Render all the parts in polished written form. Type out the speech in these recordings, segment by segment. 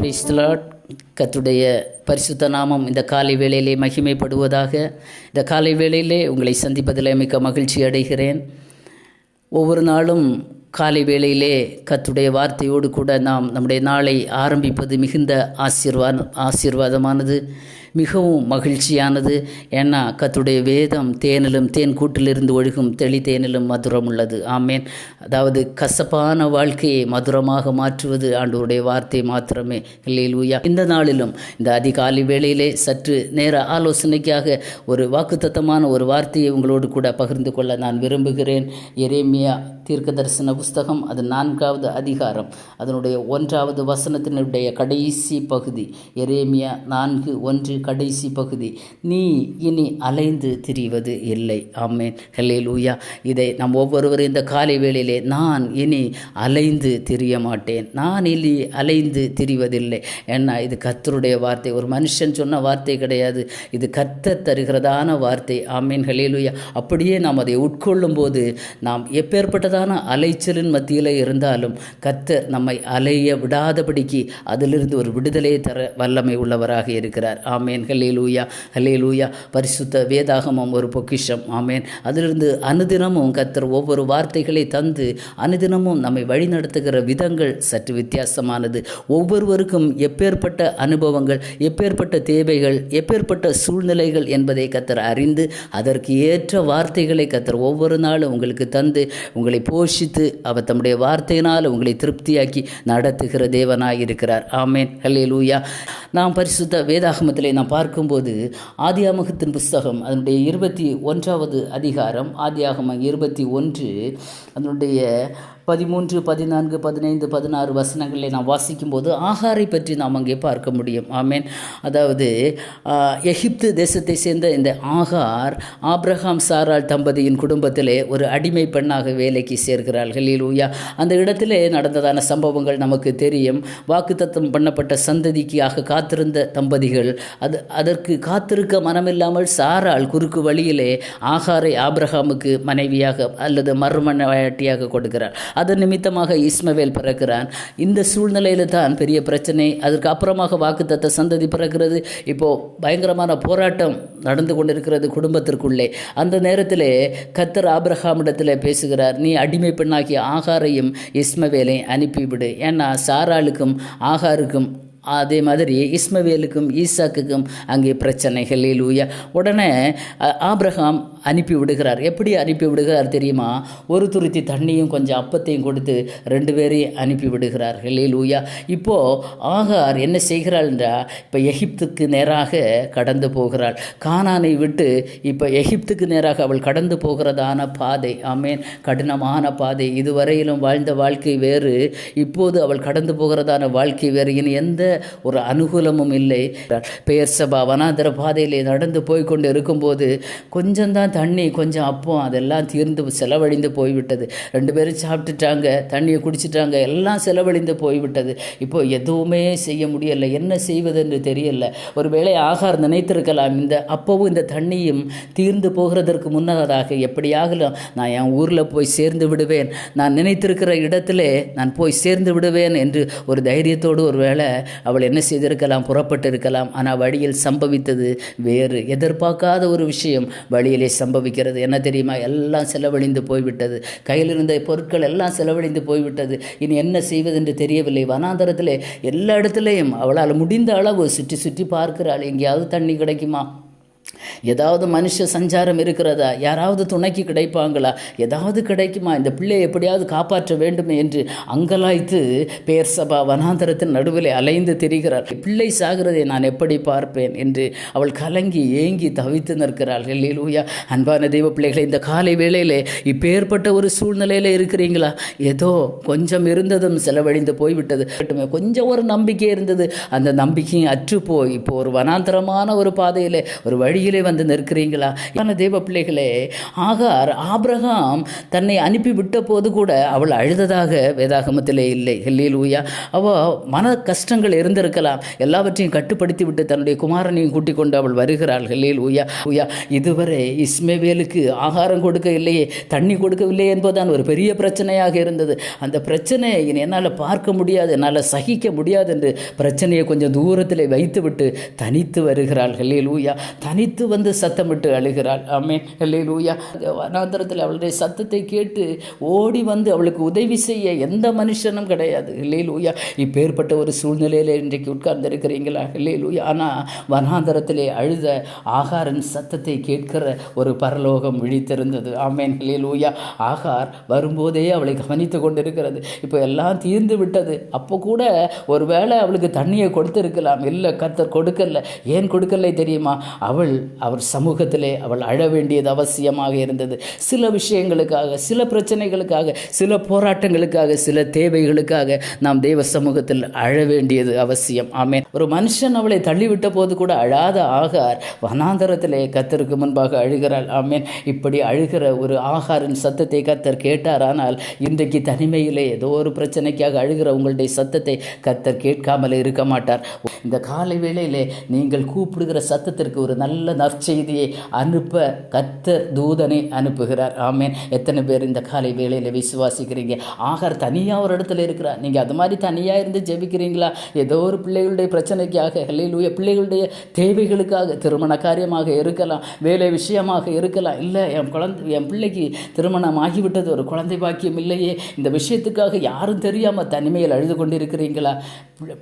Praise the Lord. கர்த்தருடைய பரிசுத்த நாமம் இந்த காலை வேளையிலே மகிமைப்படுவதாக. இந்த காலை வேளையிலே உங்களை சந்திப்பதில் மிக்க மகிழ்ச்சி அடைகிறேன். ஒவ்வொரு நாளும் காலை வேளையிலே கர்த்தருடைய வார்த்தையோடு கூட நாம் நம்முடைய நாளை ஆரம்பிப்பது மிகுந்த ஆசீர்வாதமானது, மிகவும் மகிழ்ச்சியானது. ஏன்னா கர்த்தருடைய வேதம் தேனிலும் தேன் கூட்டிலிருந்து ஒழுகும் தெளி தேனிலும் மதுரம் உள்ளது. ஆமேன். அதாவது கசப்பான வாழ்க்கையை மதுரமாக மாற்றுவது ஆண்டவருடைய வார்த்தை மாத்திரமே. அல்லேலூயா. இந்த நாளிலும் இந்த அதிகாலை வேளையிலே சற்று நேர ஆலோசனைக்காக ஒரு வாக்குத்தத்தமான ஒரு வார்த்தையை உங்களோடு கூட பகிர்ந்து கொள்ள நான் விரும்புகிறேன். எரேமியா தீர்க்க தரிசன புஸ்தகம், அது 4வது அதிகாரம், அதனுடைய 1வது வசனத்தினுடைய கடைசி பகுதி. எரேமியா 4:1 கடைசி பகுதி. நீ இனி அலைந்து திரிவது இல்லை. ஆமென். ஹல்லேலூயா. இதை நாம் ஒவ்வொருவரும் இந்த காலை வேளையிலே நான் இனி அலைந்து திரிய மாட்டேன், நான் இனி அலைந்து திரிவதில்லை. ஏன்னா இது கர்த்தருடைய வார்த்தை, ஒரு மனுஷன் சொன்ன வார்த்தை கிடையாது, இது கர்த்தர் தருகிறதான வார்த்தை. ஆமென். ஹல்லேலூயா. அப்படியே நாம் அதை உட்கொள்ளும் போது நாம் எப்பேற்பட்டதான அலைச்சலின் மத்தியில் இருந்தாலும் கர்த்தர் நம்மை அலைய விடாதபடிக்கு அதிலிருந்து ஒரு விடுதலையை தர வல்லமை உள்ளவராக இருக்கிறார். ஆமேன். ஹல்லேலூயா. ஹல்லேலூயா. பரிசுத்த வேதாகமம் ஒரு பொக்கிஷம். ஆமேன். அதிலிருந்து அனுதினமும் கர்த்தர் ஒவ்வொரு வார்த்தைகளை தந்து அனுதினமும் நம்மை வழிநடத்துகிற விதங்கள் சற்று வித்தியாசமானது. ஒவ்வொருவருக்கும் எப்பேற்பட்ட அனுபவங்கள், எப்பேற்பட்ட தேவைகள், எப்பேற்பட்ட சூழ்நிலைகள் என்பதை கர்த்தர் அறிந்து அதற்கு ஏற்ற வார்த்தைகளை கர்த்தர் ஒவ்வொரு நாளும் உங்களுக்கு தந்து உங்களை போஷித்து அவர் தம்முடைய வார்த்தையினால் உங்களை திருப்தியாக்கி நடத்துகிற தேவனாய் இருக்கிறார். ஆமேன். ஹல்லேலூயா. நாம் பரிசுத்த வேதாகமத்திலே நாம் பார்க்கும்போது ஆதியாகமத்தின் புஸ்தகம் அதனுடைய 21வது அதிகாரம், ஆதியாகமம் 21 அதனுடைய 13, 14, 15, 16 வசனங்களை நாம் வாசிக்கும்போது ஆகாரை பற்றி நாம் அங்கே பார்க்க முடியும். ஆமேன். அதாவது எகிப்து தேசத்தை சேர்ந்த இந்த ஆகார் ஆபிரகாம் சாராள் தம்பதியின் குடும்பத்திலே ஒரு அடிமை பெண்ணாக வேலைக்கு சேர்கிறாள். ஹல்லேலூயா. அந்த இடத்திலே நடந்ததான சம்பவங்கள் நமக்கு தெரியும். வாக்குத்தத்தம் பண்ணப்பட்ட சந்ததிக்காக காத்திருந்த தம்பதிகள் அதற்கு காத்திருக்க மனமில்லாமல் சாராள் குறுக்கு வழியிலே ஆகாரை ஆபிரகாமுக்கு மனைவியாக அல்லது மறுமனையாட்டியாக கொடுக்கிறார். அதன் நிமித்தமாக இஸ்மவேல் பிறக்கிறான். இந்த சூழ்நிலையில் தான் பெரிய பிரச்சனை. அதற்கு அப்புறமாக வாக்குத்தத்த சந்ததி பிறக்கிறது. இப்போது பயங்கரமான போராட்டம் நடந்து கொண்டிருக்கிறது குடும்பத்திற்குள்ளே. அந்த நேரத்தில் கர்த்தர் ஆபிரகாமிடத்தில் பேசுகிறார், நீ அடிமை பெண்ணாகிய ஆகாரையும் இஸ்மவேலை அனுப்பிவிடு. ஏன்னா சாராளுக்கும் ஆகாருக்கும் அதே மாதிரி இஸ்மவேலுக்கும் ஈசாக்குக்கும் அங்கே பிரச்சனை. ஹல்லேலூயா. உடனே ஆபிரகாம் அனுப்பி விடுகிறார். எப்படி அனுப்பி விடுகிறார் தெரியுமா? ஒரு துருத்தி தண்ணியும் கொஞ்சம் அப்பத்தையும் கொடுத்து 2 பேரையும் அனுப்பி விடுகிறார். ஹல்லேலூயா. இப்போது ஆகார் என்ன செய்கிறாள் என்றால், இப்போ எகிப்துக்கு நேராக கடந்து போகிறாள். கானானை விட்டு இப்போ எகிப்துக்கு நேராக அவள் கடந்து போகிறதான பாதை. ஆமேன். கடினமான பாதை. இதுவரையிலும் வாழ்ந்த வாழ்க்கை வேறு, இப்போது அவள் கடந்து போகிறதான வாழ்க்கை வேறு. இனி எந்த ஒரு அனுகூலமும் இல்லை. பெயர்சபா வனாந்தர பாதையிலே நடந்து போய்கொண்டு இருக்கும்போது கொஞ்சம்தான் தண்ணி, கொஞ்சம் அப்பம், அதெல்லாம் தீர்ந்து செலவழிந்து போய்விட்டது. 2 பேரும் சாப்பிட்டுட்டாங்க, தண்ணியை குடிச்சிட்டாங்க, எல்லாம் செலவழிந்து போய்விட்டது. இப்போ எதுவுமே செய்ய முடியலை, என்ன செய்வதென்று தெரியல. ஒருவேளை ஆகார் நினைத்திருக்கலாம், இந்த அப்பவும் இந்த தண்ணியும் தீர்ந்து போகிறதற்கு முன்னதாக எப்படியாகலாம் நான் என் ஊரில் போய் சேர்ந்து விடுவேன், நான் நினைத்திருக்கிற இடத்திலே நான் போய் சேர்ந்து விடுவேன் என்று ஒரு தைரியத்தோடு ஒருவேளை அவள் என்ன செய்திருக்கலாம், புறப்பட்டு இருக்கலாம். ஆனால் வழியில் சம்பவித்தது வேறு. எதிர்பார்க்காத ஒரு விஷயம் வழியிலே சம்பவிக்கிறது. என்ன தெரியுமா? எல்லாம் செலவழிந்து போய்விட்டது. கையில் இருந்த பொருட்கள் எல்லாம் செலவழிந்து போய்விட்டது. இனி என்ன செய்வதென்று தெரியவில்லை. வனாந்தரத்தில் எல்லா இடத்துலையும் அவளால் முடிந்த அளவு சுற்றி சுற்றி பார்க்கிறாள், எங்கேயாவது தண்ணி கிடைக்குமா, ஏதாவது மனுஷ சஞ்சாரம் இருக்கிறதா, யாராவது துணைக்கு கிடைப்பாங்களா, ஏதாவது கிடைக்குமா, இந்த பிள்ளையை எப்படியாவது காப்பாற்ற வேண்டும் என்று அங்கலாய்த்து பெயர்சபா வனாந்தரத்தின் நடுவில் அலைந்து திரிகிறாள். பிள்ளை சாகிறதை நான் எப்படி பார்ப்பேன் என்று அவள் கலங்கி ஏங்கி தவித்து நிற்கிறாள். ஹல்லேலூயா. அன்பான தெய்வ பிள்ளைகளை, இந்த காலை வேளையில் இப்பேற்பட்ட ஒரு சூழ்நிலையில் இருக்கிறீங்களா? ஏதோ கொஞ்சம் இருந்ததும் செலவழிந்து போய்விட்டது. கொஞ்சம் ஒரு நம்பிக்கை இருந்தது, அந்த நம்பிக்கையும் அற்றுப்போய் இப்போ ஒரு வனாந்தரமான ஒரு பாதையில் ஒரு வழி வழியிலே வந்து நிற்கிறீங்களா? தேவ பிள்ளைகளே, ஆகார் ஆபிரகாம் தன்னை அனுப்பி விட்ட போது கூட அவள் அழுததாக வேதாகமத்திலே இல்லை. ஹல்லேலூயா. அவள் மன கஷ்டங்கள் இருந்திருக்கலாம், எல்லாவற்றையும் கட்டுப்படுத்தி விட்டு தன்னுடைய குமாரனையும் கூட்டிக் கொண்டு அவள் வருகிறாள். ஹல்லேலூயா. இதுவரை இஸ்மவேலுக்கு ஆகாரம் கொடுக்க இல்லையே, தண்ணி கொடுக்கவில்லை என்பதுதான் ஒரு பெரிய பிரச்சனையாக இருந்தது. அந்த பிரச்சனையை என்னால் பார்க்க முடியாது, என்னால் சகிக்க முடியாது என்று பிரச்சனையை கொஞ்சம் தூரத்தில் வைத்துவிட்டு தனித்து வருகிறாள். ஹல்லேலூயா. தனித்து வந்து சத்தமிட்டு அழுகிறாள். ஆமென். ஹல்லேலூயா. வனாந்தரத்தில் அவளுடைய சத்தத்தை கேட்டு ஓடி வந்து அவளுக்கு உதவி செய்ய எந்த மனுஷனும் கிடையாது. ஹல்லேலூயா. இப்பேற்பட்ட ஒரு சூழ்நிலையில் இன்றைக்கு உட்கார்ந்திருக்கிறீங்களா? ஹல்லேலூயா. ஆனால் வனாந்தரத்திலே அழுத ஆகாரின் சத்தத்தை கேட்கிற ஒரு பரலோகம் விழித்திருந்தது. ஆமென். ஹல்லேலூயா. ஆகார் வரும்போதே அவளை கவனித்து கொண்டிருக்கிறது. இப்போ எல்லாம் தீர்ந்து விட்டது. அப்போ கூட ஒருவேளை அவளுக்கு தண்ணியை கொடுத்திருக்கலாம். இல்லை, கர்த்தர் கொடுக்கல. ஏன் கொடுக்கலை தெரியுமா? அவர் சமூகத்திலே அவள் அழ வேண்டியது அவசியமாக இருந்தது. சில விஷயங்களுக்காக, சில பிரச்சனைகளுக்காக, சில போராட்டங்களுக்காக, சில தேவைகளுக்காக நாம் தேவ சமூகத்தில் அழ வேண்டியது அவசியம். ஆமென். ஒரு மனுஷன் அவளை தள்ளிவிட்ட போது கூட அழாத ஆகார் வனாந்தரத்திலே கர்த்தருக்கு முன்பாக அழுகிறாள். ஆமென். இப்படி அழுகிற ஒரு ஆகாரின் சத்தத்தை கர்த்தர் கேட்டார். ஆனால் இன்றைக்கு தனிமையிலே ஏதோ ஒரு பிரச்சனைக்காக அழுகிற உங்களுடைய சத்தத்தை கர்த்தர் கேட்காமல் இருக்க மாட்டார். இந்த காலை வேளையிலே நீங்கள் கூப்பிடுகிற சத்தத்திற்கு ஒரு நல்ல நற்செய்தியை அனுப்ப கர்த்தர் தூதனை அனுப்புகிறார். ஆமென். எத்தனை பேர் இந்த காலை வேளையில் விசுவாசிக்கிறீங்க? ஆகார் தனியாக ஒரு இடத்துல இருக்கிறார். நீங்கள் அது மாதிரி தனியாக இருந்து ஜெபிக்கிறீங்களா? ஏதோ ஒரு பிள்ளைகளுடைய பிரச்சனைக்காக, ஹல்லேலூயா, பிள்ளைகளுடைய தேவைகளுக்காக, திருமண காரியமாக இருக்கலாம், வேலை விஷயமாக இருக்கலாம். இல்லை, என் பிள்ளைக்கு திருமணம் ஆகிவிட்டது, ஒரு குழந்தை பாக்கியம் இல்லையே, இந்த விஷயத்துக்காக யாரும் தெரியாமல் தனிமையில் அழுது கொண்டிருக்கிறீங்களா?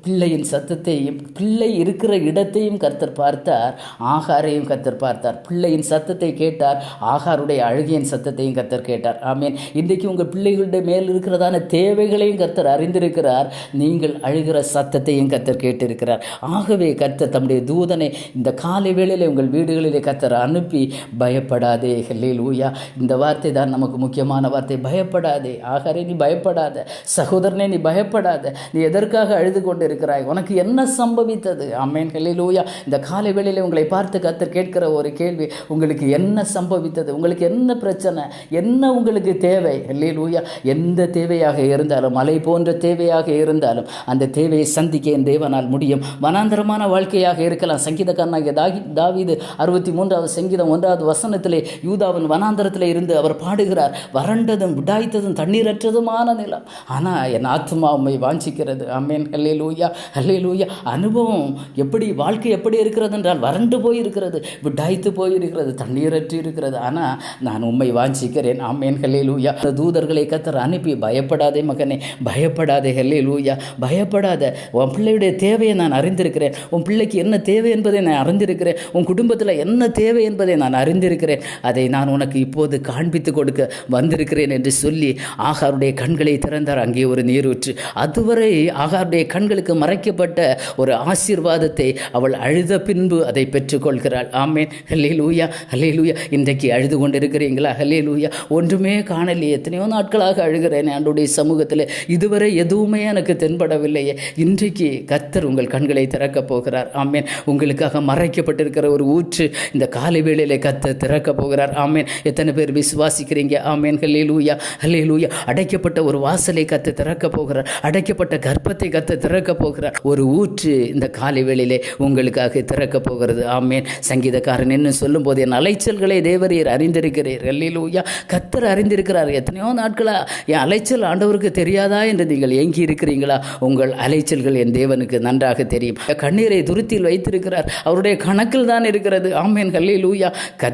பிள்ளையின் சத்தத்தையும் பிள்ளை இருக்கிற இடத்தையும் கர்த்தர் பார்த்தார், ஆகாரையும் கர்த்தர் பார்த்தார். பிள்ளையின் சத்தத்தை கேட்டார், ஆகாருடைய அழுகையின் சத்தத்தையும் கர்த்தர் கேட்டார். ஆமென். இன்றைக்கு உங்கள் பிள்ளைகளுடைய மேல் இருக்கிறதான தேவைகளையும் கர்த்தர் அறிந்திருக்கிறார். நீங்கள் அழுகிற சத்தத்தையும் கர்த்தர் கேட்டிருக்கிறார். ஆகவே கர்த்தர் தம்முடைய தூதனை இந்த காலை வேளையிலே உங்கள் வீடுகளிலே கர்த்தர் அனுப்பி, பயப்படாதே. ஹல்லேலூயா. இந்த வார்த்தை தான் நமக்கு முக்கியமான வார்த்தை. பயப்படாதே. ஆகாரே, நீ பயப்படாத. சகோதரனே, நீ பயப்படாத. நீ எதற்காக அழுது கொண்டு இருக்கிறாய்? உனக்கு என்ன சம்பவித்தது? ஆமென். ஹல்லேலூயா. இந்த காலை வேளையிலே உங்களை பார்த்து கர்த்தர் கேட்கிற ஒரு கேள்வி, உங்களுக்கு என்ன சம்பவித்தது? உங்களுக்கு என்ன பிரச்சனை? என்ன உங்களுக்கு தேவை? ஹல்லேலூயா. எந்த தேவையாக இருந்தாலும், மலை போன்ற தேவையாக இருந்தாலும், அந்த தேவையை சந்திக்க என் தேவனால் முடியும். வனாந்தரமான வாழ்க்கையாக இருக்கலாம். சங்கீதக்காரனாகிய தாவீது 63வது சங்கீதம் 1வது வசனத்திலே யூதாவின் வனாந்தரத்திலே இருந்து அவர் பாடுகிறார், வறண்டதும் விடாய்த்ததும் தண்ணீரற்றதுமான நிலம், ஆனால் என் ஆத்மா உம்மை வாஞ்சிக்கிறது. ஆமென். ஹல்லேலூயா. ஹல்லேலூயா. அனுபவம் எப்படி, வாழ்க்கை எப்படி இருக்கிறது என்றால், வறண்டு போயிருக்கிறது, விடாய்த்து போயிருக்கிறது, தண்ணீரற்று இருக்கிறது, ஆனால் நான் உம்மை வாஞ்சிக்கிறேன். ஆமென். ஹல்லேலூயா. தூதர்களை கர்த்தர் அனுப்பி, பயப்படாதே மகனே, பயப்படாதே. ஹல்லேலூயா. பயப்படாத. உன் பிள்ளையுடைய தேவையை நான் அறிந்திருக்கிறேன். உன் பிள்ளைக்கு என்ன தேவை என்பதை நான் அறிந்திருக்கிறேன். உன் குடும்பத்தில் என்ன தேவை என்பதை நான் அறிந்திருக்கிறேன். அதை நான் உனக்கு இப்போது காண்பித்து கொடுக்க வந்திருக்கிறேன் என்று சொல்லி ஆகாருடைய கண்களை திறந்தார். அங்கே ஒரு நீரூற்று. அதுவரை ஆகாருடைய கண்களுக்கு மறைக்கப்பட்ட ஒரு ஆசீர்வாதத்தை அவள் அழுத பின்பு அதை பெற்றுக்கொள்கிறாள். ஆமென். ஹல்லேலூயா. ஹல்லேலூயா. இன்றைக்கு அழுது கொண்டிருக்கிறீங்களா? ஹல்லேலூயா. ஒன்றுமே காணலையே, எத்தனையோ நாட்களாக அழுகிறேன் ஆண்டவருடைய சமூகத்தில், இதுவரை எதுவுமே எனக்கு தென்படவில்லையே. இன்றைக்கு கர்த்தர் உங்கள் கண்களை திறக்கப் போகிறார். ஆமென். உங்களுக்காக மறைக்கப்பட்டிருக்கிற ஒரு ஊற்று இந்த காலை வேளையிலே கர்த்தர் திறக்கப் போகிறார். ஆமென். எத்தனை பேர் விசுவாசிக்கிறீங்க? ஆமென். ஹல்லேலூயா. ஹல்லேலூயா. அடைக்கப்பட்ட ஒரு வாசலை கர்த்தர் திறக்கப் போகிறார். அடைக்கப்பட்ட கர்ப்பத்தை கர்த்தர் திறக்கப் போகிறார். ஒரு ஊற்று இந்த காலை வேளையிலே உங்களுக்காக திறக்கப் போகிறது. ஆமென். சங்கீதக்காரன் என்ன சொல்லும் போது, என் அலைச்சல்களை தேவரீர் அறிந்திருக்கிறீர். ஹல்லேலூயா. கர்த்தர் அறிந்திருக்கிறார். எத்தனையோ நாட்களா என் அலைச்சல் ஆண்டவருக்கு தெரியாதா என்று நீங்கள் ஏங்கி இருக்கிறீங்களா? உங்கள் அலைச்சல்கள் என் தேவனுக்கு நன்றாக தெரியும். கண்ணீரை துருத்தியில் வைத்திருக்கிறார். அவருடைய கணக்கில் தான் இருக்கிறது. ஆமென். ஹல்லேலூயா.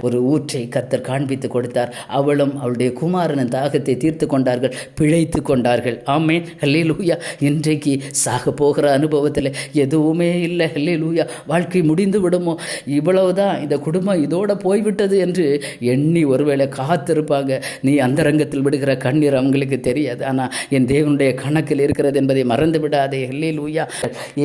ஒரு ஊற்றை கர்த்தர் காண்பித்து கொடுத்தார். அவளும் அவளுடைய குமாரனின் தாகத்தை தீர்த்து கொண்டார்கள், பிழைத்து கொண்டார்கள். ஆமென். ஹல்லேலூயா. இன்றைக்கு சாக போகிற அனுபவத்தில் எதுவுமே இல்லை. ஹல்லேலூயா. வாழ்க்கை முடிந்து விடுமோ, இவ்வளவுதான், இந்த குடும்பம் இதோட போய்விட்டது என்று எண்ணி ஒருவேளை காத்திருப்பாங்க. நீ அந்தரங்கத்தில் விடுகிற கண்ணீர் அவங்களுக்கு தெரியாது, ஆனால் என் தேவனுடைய கணக்கில் இருக்கிறது என்பதை மறந்து விடாதே. ஹல்லேலூயா.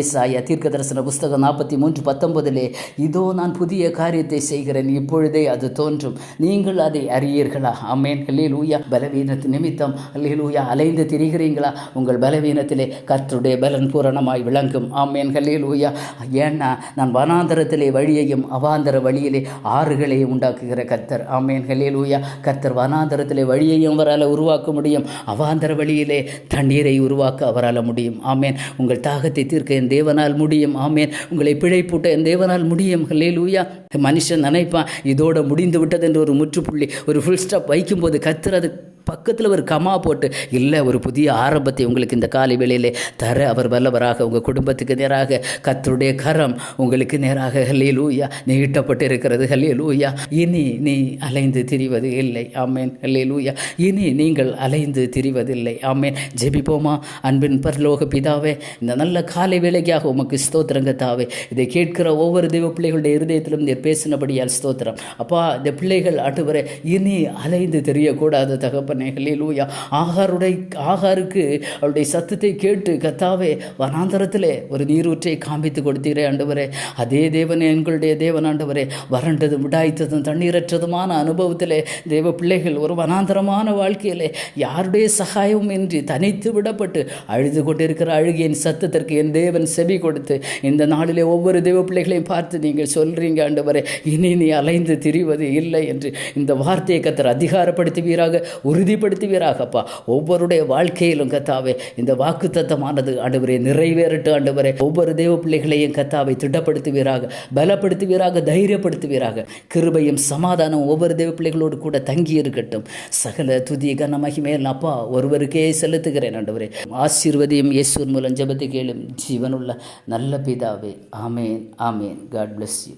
ஏசாயா தீர்க்கதரிசன புஸ்தகம் 43:19 இதோ நான் புதிய காரியத்தை செய்கிறேன், இப்பொழுதே அது தோன்றும், நீங்கள் அதை அறியீர்களா? ஆமென். ஹல்லேலூயா. பலவீனத்து நிமித்தம் ஹல்லேலூயா அலைந்து திரிகிறீங்களா? உங்கள் பலவீனத்திலே கர்த்தருடைய பலன் பூரணமாய் விளங்கும். ஆமென். ஹல்லேலூயா. ஏன்னா நான் வனாந்தரத்திலே வழியையும் அவாந்தர வழியிலே ஆறுகளை உண்டாக்குகிற கர்த்தர். ஆமேன். ஹல்லேலூயா. கர்த்தர் வனாந்தரத்திலே வழியையும் அவரால் உருவாக்க முடியும். அவாந்தர வழியிலே தண்ணீரை உருவாக்க அவரால் முடியும். ஆமேன். உங்கள் தாகத்தை தீர்க்க என் தேவனால் முடியும். ஆமேன். உங்களை பிழைப்பூட்ட என் தேவனால் முடியும். ஹல்லேலூயா. மனுஷன் நினைப்பான் இதோட முடிந்து விட்டது என்று ஒரு முற்றுப்புள்ளி, ஒரு ஃபுல் ஸ்டாப் வைக்கும்போது கர்த்தர் அது பக்கத்தில் ஒரு கமா போட்டு இல்லை, ஒரு புதிய ஆரம்பத்தை உங்களுக்கு இந்த காலை வேளையிலே தர அவர் வல்லவராக. உங்கள் குடும்பத்துக்கு நேராக கர்த்தருடைய கரம் உங்களுக்கு நேராக ஹல்லேலூயா நீட்டப்பட்டு இருக்கிறது. ஹல்லேலூயா. இனி நீ அலைந்து திரிவது இல்லை. ஆமேன். ஹல்லேலூயா. இனி நீங்கள் அலைந்து திரிவதில்லை. ஆமேன். ஜெபிப்போமா? அன்பின் பரலோக பிதாவே, இந்த நல்ல காலை வேளைக்காக உமக்கு ஸ்தோத்திரங்க தாவே. இதை கேட்கிற ஒவ்வொரு தெய்வ பிள்ளைகளுடைய இருதயத்திலும் நீர் பேசினபடியால் ஸ்தோத்திரம். அப்பா, இந்த பிள்ளைகள் ஆண்டவரே இனி அலைந்து தெரியக்கூடாது தகப்பனே. ஹல்லேலூயா. ஆகாருக்கு அவருடைய சத்தத்தை கேட்டு கர்த்தாவே வனாந்தரத்திலே ஒரு நீரூற்றை காண்பித்து கொடுத்தீரே ஆண்டவரே. அதே தேவனே எங்களுடைய தேவன் ஆண்டவரே. வறண்டதும் விடாய்த்ததும் தண்ணீரற்றதுமான அனுபவத்திலே தேவ பிள்ளைகள் ஒரு வனாந்தரமான வாழ்க்கையிலே யாருடைய சகாயமும் இன்றி தனித்து விடப்பட்டு அழுது கொண்டிருக்கிற அழுகையின் சத்தத்திற்கு என் தேவன் செவி கொடுத்து இந்த நாளிலே ஒவ்வொரு தேவ பிள்ளைகளையும் பார்த்து நீங்கள் சொல்கிறீங்க ஆண்டவரே, இனி நீ அலைந்து திரிவது இல்லை என்று இந்த வார்த்தையை கர்த்தர் அதிகாரப்படுத்துவீராக, உறுதிப்படுத்துவீராகப்பா. ஒவ்வொருடைய வாழ்க்கையிலும் கர்த்தாவே இந்த வாக்கு தத்தமானது ஆண்டவரே நிறைவேறட்டு ஆண்டவரே. ஒவ்வொரு தேவ பிள்ளைகளையும் கர்த்தாவை திடப்படுத்துவீராக, பலப்படுத்துவீராக, தைரியப்படுத்துவீராக. கிருபையும் சமாதானம் ஒவ்வொரு தேவ பிள்ளைகளோடு கூட தங்கி இருக்கட்டும். சகல துதி கன மகிமையில் அப்பா ஒருவருக்கே செலுத்துகிறேன் ஆண்டவரே. ஆசீர்வதியும் இயேசுவின் மூலம் ஜெபத்தை கேளும் ஜீவனுள்ள நல்ல பிதாவே. ஆமேன். ஆமேன். God bless you.